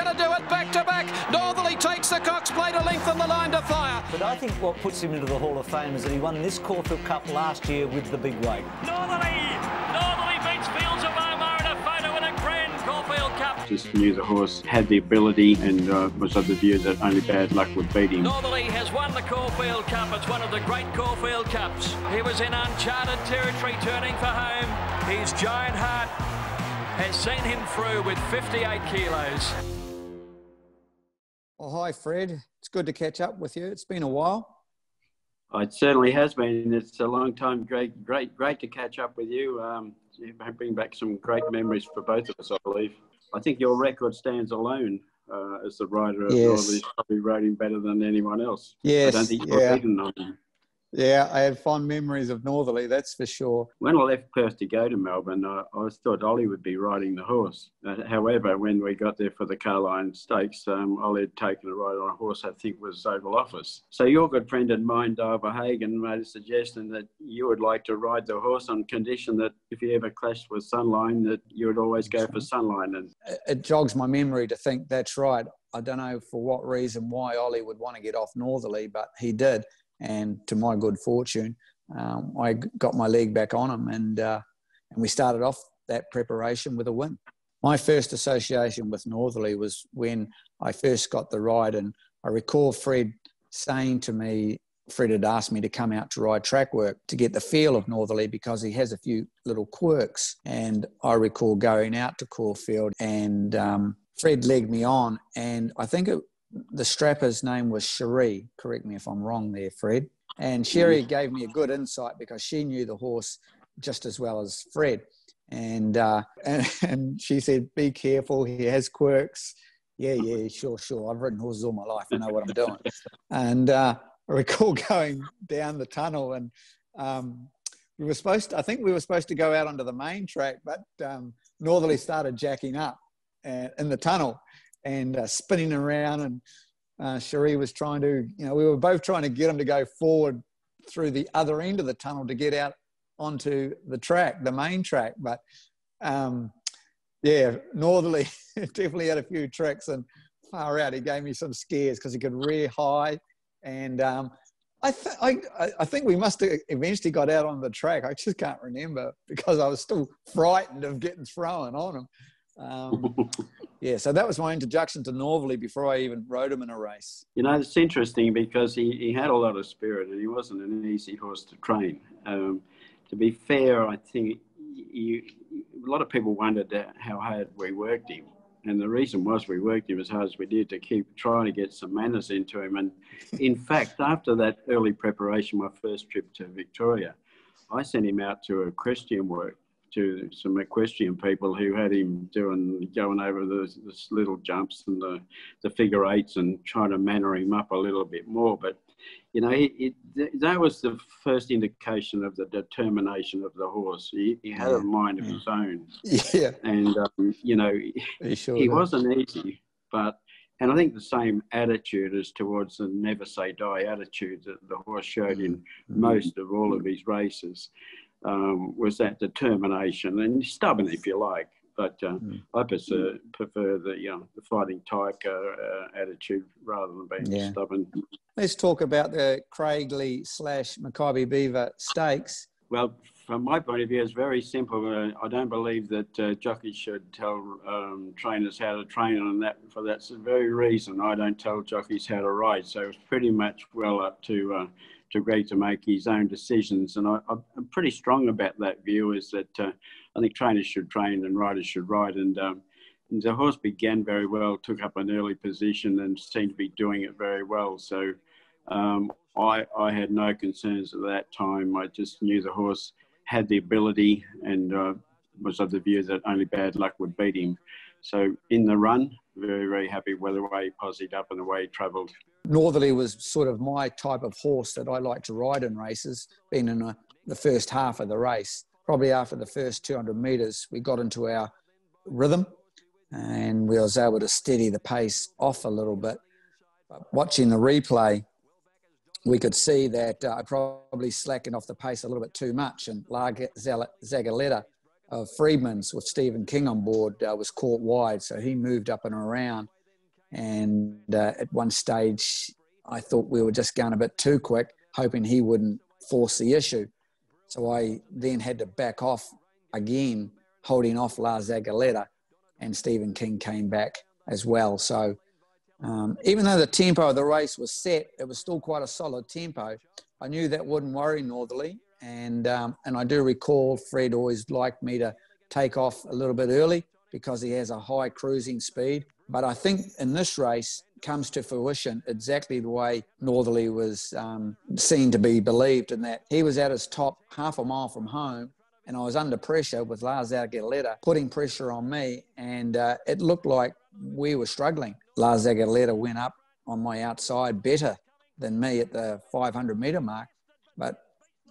going to do it back to back. Northerly takes the Cox Plate a length on the line to fire. But I think what puts him into the Hall of Fame is that he won this Caulfield Cup last year with the big weight. Northerly beats Fields of Omar in a photo in a grand Caulfield Cup. Just knew the horse had the ability and was of the view that only bad luck would beat him. Northerly has won the Caulfield Cup. It's one of the great Caulfield Cups. He was in uncharted territory turning for home. His giant heart has seen him through with 58 kilos. Well, hi, Fred. It's good to catch up with you. It's been a while. It certainly has been. It's a long time. Great to catch up with you. You bring back some great memories for both of us, I believe. I think your record stands alone as the rider of Northerly. Probably rode him better than anyone else. Yes, I don't think you're beaten on him. Yeah, I had fond memories of Northerly, that's for sure. When I left Perth to go to Melbourne, I thought Ollie would be riding the horse. However, when we got there for the Carline Stakes, Ollie had taken a ride on a horse I think was Oval Office. So your good friend and mine, Diver Hagen, made a suggestion that you would like to ride the horse on condition that if you ever clashed with Sunline, that you would always go for Sunline. And it jogs my memory to think that's right. I don't know for what reason why Ollie would want to get off Northerly, but he did. And to my good fortune, I got my leg back on him, and we started off that preparation with a win. My first association with Northerly was when I first got the ride, and I recall Fred saying to me, Fred had asked me to come out to ride track work to get the feel of Northerly because he has a few little quirks. And I recall going out to Caulfield, and Fred legged me on, and I think the strapper's name was Cherie. Correct me if I'm wrong there, Fred. And Cherie gave me a good insight because she knew the horse just as well as Fred. And she said, be careful, he has quirks. Yeah, sure. I've ridden horses all my life. I know what I'm doing. And I recall going down the tunnel, and I think we were supposed to go out onto the main track, but Northerly started jacking up in the tunnel and spinning around, and Cherie was trying to, we were both trying to get him to go forward through the other end of the tunnel to get out onto the track, the main track. But Northerly definitely had a few tricks, and far out he gave me some scares because he could rear high. And I think we must have eventually got out on the track. I just can't remember because I was still frightened of getting thrown on him. So that was my introduction to Northerly before I even rode him in a race. It's interesting because he had a lot of spirit and he wasn't an easy horse to train. To be fair, I think a lot of people wondered how hard we worked him. And the reason was we worked him as hard as we did to keep trying to get some manners into him. And in fact, after that early preparation, my first trip to Victoria, I sent him out to equestrian work, to some equestrian people who had him going over the little jumps and the figure eights and trying to manner him up a little bit more. But, that was the first indication of the determination of the horse. He had a mind of his own. Yeah. And, he wasn't easy, and I think the same attitude as towards the never say die attitude that the horse showed in most of all of his races. Was that determination and stubborn, if you like, but I prefer the fighting type attitude rather than being stubborn. Let's talk about the Craigley / Mackay Beaver Stakes. Well, from my point of view, it's very simple. I don't believe that jockeys should tell trainers how to train, and for that very reason, I don't tell jockeys how to ride. So it's pretty much well up to Greg to make his own decisions, and I'm pretty strong about that view. Is that I think trainers should train and riders should ride, and the horse began very well, took up an early position, and seemed to be doing it very well. So I had no concerns at that time. I just knew the horse had the ability and was of the view that only bad luck would beat him. So in the run, very, very happy with the way he posied up and the way he travelled. Northerly was sort of my type of horse that I like to ride in races, being in the first half of the race. Probably after the first 200 metres, we got into our rhythm and we was able to steady the pace off a little bit. But watching the replay, we could see that I probably slackened off the pace a little bit too much, and Zagaletta of Freedman's with Stephen King on board was caught wide, so he moved up and around. And at one stage, I thought we were just going a bit too quick, hoping he wouldn't force the issue. So I then had to back off again, holding off La Zagaleta, and Stephen King came back as well. So even though the tempo of the race was set, it was still quite a solid tempo. I knew that wouldn't worry Northerly, and I do recall Fred always liked me to take off a little bit early because he has a high cruising speed. But I think in this race comes to fruition exactly the way Northerly was seen to be believed, in that he was at his top half a mile from home, and I was under pressure with Lars Zagaleta putting pressure on me, and it looked like we were struggling. Lars Zagaleta went up on my outside better than me at the 500-metre mark, but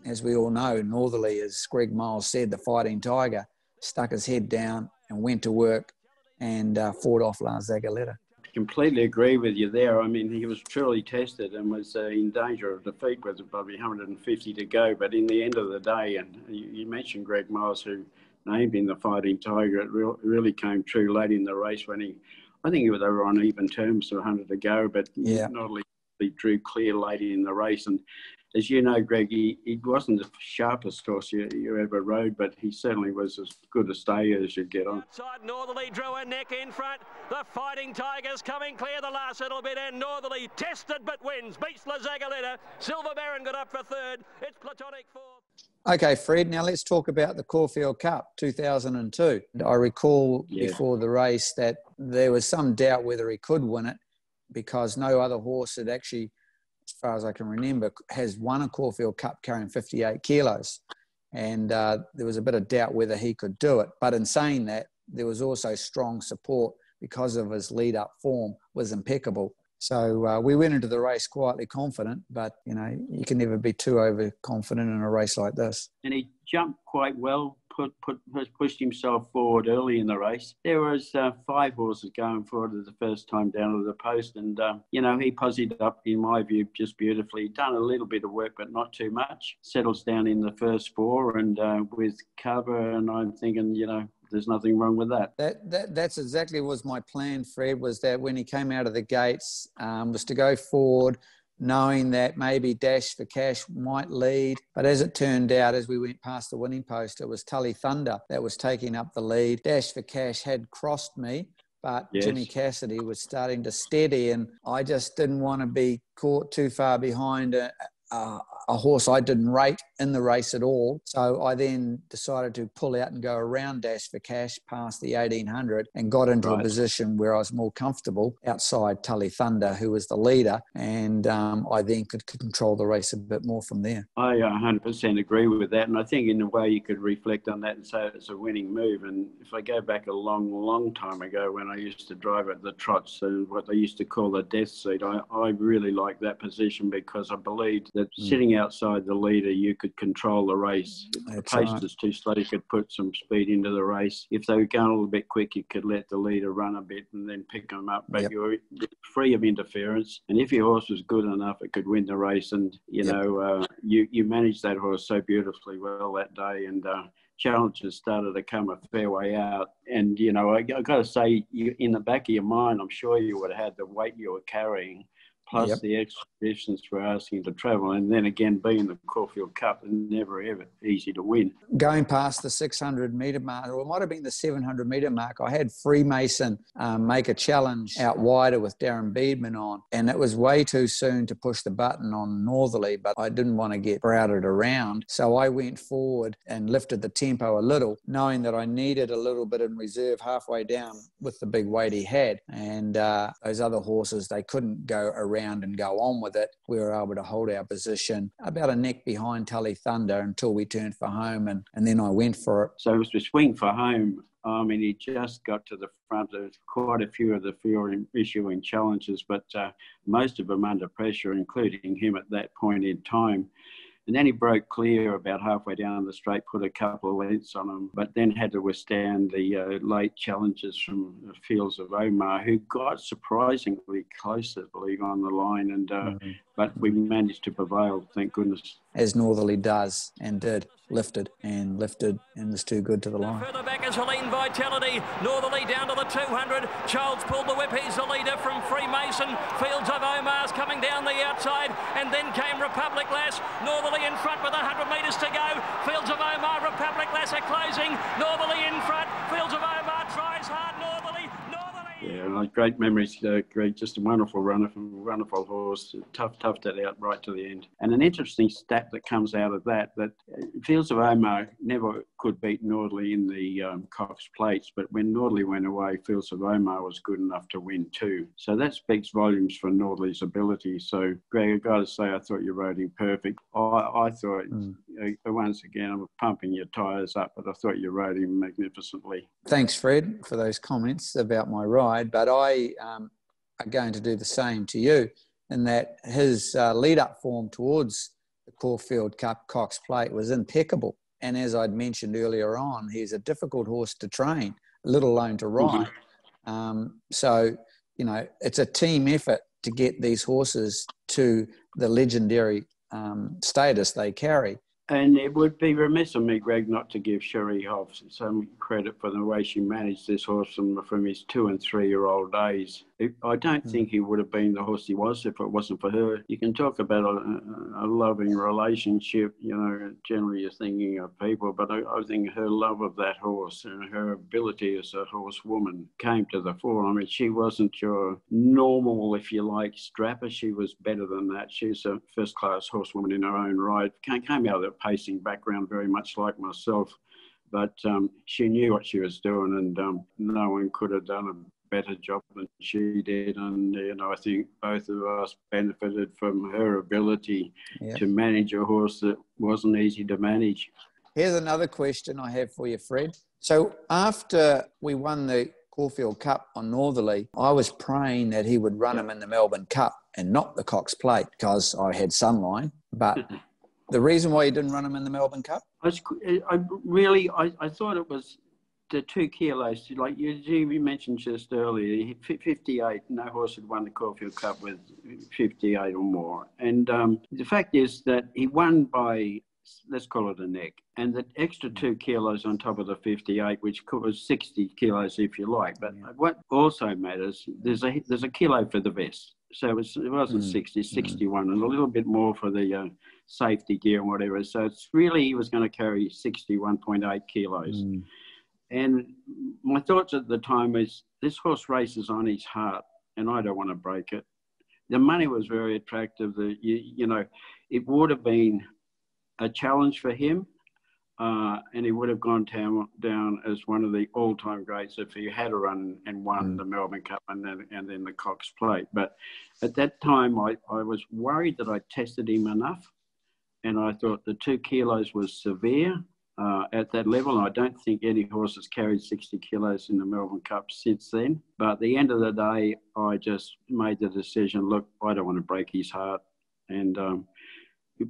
as we all know, Northerly, as Greg Miles said, the fighting tiger, stuck his head down and went to work and fought off Lars Zagaleta. Completely agree with you there. I mean, he was truly tested and was in danger of defeat with probably 150 to go. But in the end of the day, and you mentioned Greg Miles, who named him the Fighting Tiger, it really came true late in the race when I think they were on even terms, so 100 to go, but not only he drew clear late in the race. And as you know, Greg, he wasn't the sharpest horse you ever rode, but he certainly was as good a stayer as you'd get on. Outside Northerly drew a neck in front. The Fighting Tigers coming clear the last little bit, and Northerly tested but wins. Beats La Zagaleta. Silver Baron got up for third. It's Platonic fourth. Okay, Fred, now let's talk about the Caulfield Cup 2002. I recall before the race that there was some doubt whether he could win it because no other horse had actually, as far as I can remember, has won a Caulfield Cup carrying 58 kilos. And there was a bit of doubt whether he could do it. But in saying that, there was also strong support because of his lead-up form was impeccable. So we went into the race quietly confident, but, you know, you can never be too overconfident in a race like this. And he jumped quite well, pushed himself forward early in the race. There was 5 horses going forward at the first time down to the post, and, you know, he posied up, in my view, just beautifully. Done a little bit of work, but not too much. Settles down in the first 4 and with cover, and I'm thinking, you know, there's nothing wrong with that. That's exactly was my plan, Fred, was that when he came out of the gates, was to go forward, knowing that maybe Dash for Cash might lead. But as it turned out, as we went past the winning post, it was Tully Thunder that was taking up the lead. Dash for Cash had crossed me, but Jimmy Cassidy was starting to steady, and I just didn't want to be caught too far behind a horse I didn't rate in the race at all. So I then decided to pull out and go around Dash for Cash past the 1800 and got into a position where I was more comfortable outside Tully Thunder, who was the leader, and I then could control the race a bit more from there. I 100% agree with that, and I think in a way you could reflect on that and say it's a winning move. And if I go back a long time ago when I used to drive at the trots, and what they used to call the death seat, I really liked that position because I believed that sitting outside the leader, you could control the race. If the pace was too slow, you could put some speed into the race. If they were going a little bit quick, you could let the leader run a bit and then pick them up. But you were free of interference. And if your horse was good enough, it could win the race. And, you know, you managed that horse so beautifully well that day. And challenges started to come a fair way out. And, you know, I got to say, in the back of your mind, I'm sure you would have had the weight you were carrying, plus the extra distance we're asking to travel, and then again being the Caulfield Cup, never ever easy to win. Going past the 600-metre mark, or it might have been the 700-metre mark, I had Freemason make a challenge out wider with Darren Beedman on, and it was way too soon to push the button on Northerly, but I didn't want to get crowded around, so I went forward and lifted the tempo a little, knowing that I needed a little bit in reserve halfway down with the big weight he had, and those other horses, they couldn't go around and go on with it. We were able to hold our position about a neck behind Tully Thunder until we turned for home, and then I went for it. So it was to swing for home. I mean, he just got to the front of quite a few of the few issuing challenges, but most of them under pressure, including him at that point in time. And then he broke clear about halfway down the straight, put a couple of lengths on him, but then had to withstand the late challenges from the fields of Omar, who got surprisingly close, I believe, on the line. And but we managed to prevail, thank goodness. as Northerly does and did. Lifted and was too good to the line. Further back is Helene Vitality. Northerly down to the 200. Charles pulled the whip. He's the leader from Freemason. Fields of Omar's coming down the outside. And then came Republic Lass. Northerly in front with 100 metres to go. Fields of Omar, Republic Lass are closing. Northerly in front. Fields of Omar tries hard. Northerly. Yeah, like great memories, Greg. Just a wonderful runner, wonderful horse. Toughed it out right to the end. And an interesting stat that comes out of that Fields of Omar never could beat Northerly in the Cox Plates, but when Northerly went away, Fields of Omar was good enough to win too. So that speaks volumes for Northerly's ability. So, Greg, I've got to say, I thought you rode him perfect. I thought, once again, I'm pumping your tyres up, but I thought you rode him magnificently. Thanks, Fred, for those comments about my ride, but I am going to do the same to you in that his lead-up form towards the Caulfield Cup Cox Plate was impeccable. And as I'd mentioned earlier on, he's a difficult horse to train, let alone to ride. So, you know, it's a team effort to get these horses to the legendary status they carry. And it would be remiss of me, Greg, not to give Sherry Hoff some credit for the way she managed this horse from his 2- and 3-year-old days. I don't think he would have been the horse he was if it wasn't for her. You can talk about a loving relationship, you know, generally you're thinking of people, but I think her love of that horse and her ability as a horsewoman came to the fore. I mean, she wasn't your normal, if you like, strapper. She was better than that. She's a first-class horsewoman in her own right. Came out of the pacing background very much like myself, but she knew what she was doing, and no one could have done a better job than she did. And you know, I think both of us benefited from her ability to manage a horse that wasn't easy to manage. Here's another question I have for you, Fred. So after we won the Caulfield Cup on Northerly, I was praying that he would run him in the Melbourne Cup and not the Cox Plate because I had Sunline, but the reason why you didn't run him in the Melbourne Cup? I thought it was the 2 kilos. Like you mentioned just earlier, 58, no horse had won the Caulfield Cup with 58 or more. And the fact is that he won by, let's call it a neck. And the extra 2 kilos on top of the 58, which was 60 kilos if you like. But what also matters, there's a kilo for the vest. So it wasn't 60, 61, and a little bit more for the safety gear and whatever. So it's really, he was going to carry 61.8 kilos. And my thoughts at the time is, this horse races on his heart, and I don't want to break it. The money was very attractive. You know, it would have been a challenge for him, and he would have gone down as one of the all-time greats if he had a run and won the Melbourne Cup and then the Cox Plate. But at that time, I was worried that I tested him enough, and I thought the 2 kilos was severe at that level. I don't think any horse has carried 60 kilos in the Melbourne Cup since then. But at the end of the day, I just made the decision, look, I don't want to break his heart. And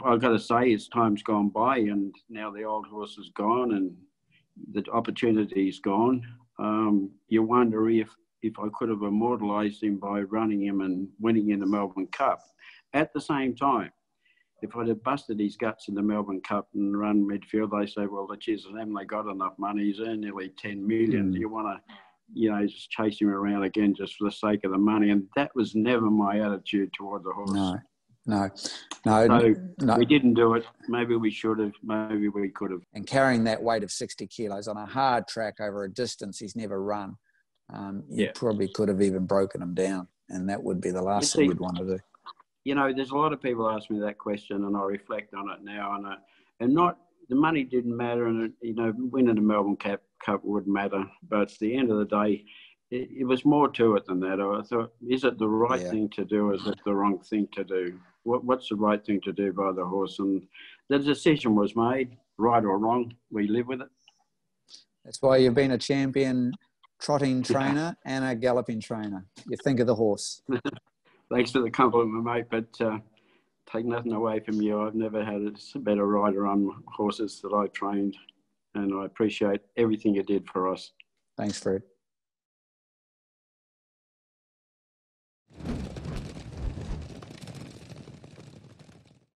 I've got to say, as time's gone by and now the old horse is gone and the opportunity's gone, you wonder if I could have immortalised him by running him and winning in the Melbourne Cup. At the same time, if I'd have busted his guts in the Melbourne Cup and run midfield, they say, well, Jesus, haven't they got enough money? He's earned nearly 10 million. Do you want to, you know, just chase him around again just for the sake of the money? And that was never my attitude toward the horse. No. We didn't do it. Maybe we should have. Maybe we could have. And carrying that weight of 60 kilos on a hard track over a distance he's never run, you probably could have even broken him down. And that would be the last thing we'd want to do. You know, there's a lot of people ask me that question, and I reflect on it now. And not the money didn't matter, and you know, winning the Melbourne Cup would matter. But at the end of the day, it was more to it than that. I thought, is it the right thing to do? Or is it the wrong thing to do? What's the right thing to do by the horse? And the decision was made, right or wrong. We live with it. That's why you've been a champion trotting trainer and a galloping trainer. You think of the horse. Thanks for the compliment, mate, but take nothing away from you. I've never had a better rider on horses that I trained, and I appreciate everything you did for us. Thanks, Fred.